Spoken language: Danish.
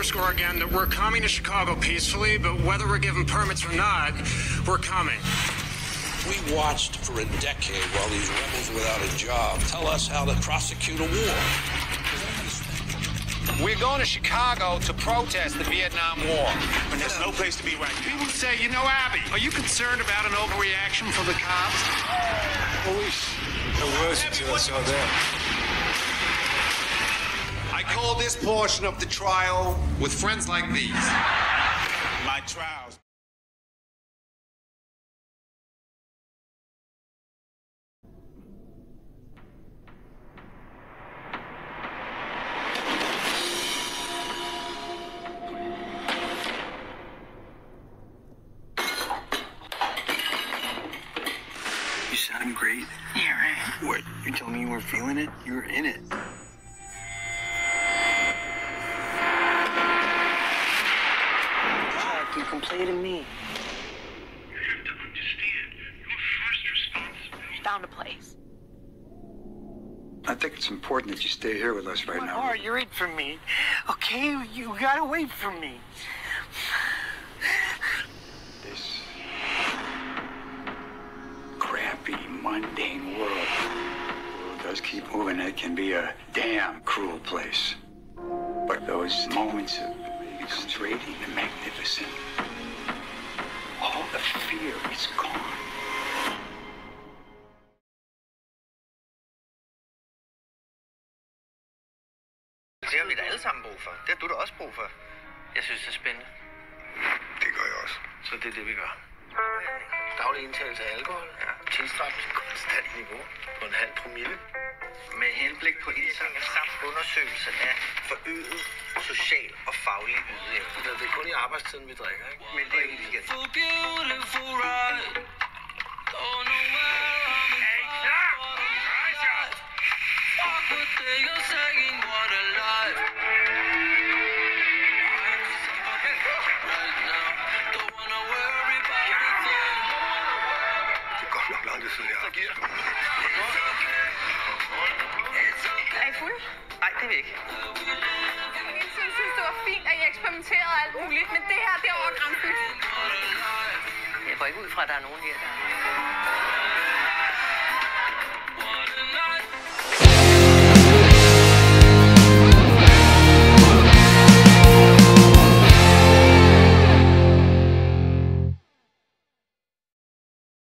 underscore again that we're coming to Chicago peacefully, but whether we're given permits or not, we're coming. We watched for a decade while these rebels without a job tell us how to prosecute a war. We're going to Chicago to protest the Vietnam War. And there's no place to be right. People say, you know, Abby, are you concerned about an overreaction from the cops? Police are worse to us out there. I call this portion of the trial with friends like these. My trials. You sound great. Yeah, right. What? You told me you were feeling it? You were in it. Jack, you can play to me. You have to understand. Your first responsibility. Found a place. I think it's important that you stay here with us right now. Oh, you're it for me. Okay, you gotta wait for me. This crappy, mundane world. The world does keep moving. It can be a damn cruel place. But those moments of concentrating and magnificent, all the fear is gone. Det har vi da alle sammen brug for. Det har du da også brug for. Jeg synes, det er spændende. Det gør jeg også. Så det er det, vi gør. Daglig indtagelse af alkohol. Ja. Tilstræbt konstant niveau på en halv promille. Med henblik på indsamling samt undersøgelse af forøget social og faglig ydeevne. Det er kun i arbejdstiden, vi drikker, ikke? Men det er ikke weekend. Er I klar? Er I fuld? Nej, det er vi ikke. Jeg synes, det var fint, at I eksperimenterede alt muligt, men det her, det er over grænsen. Jeg går ikke ud fra, at der er nogen her, der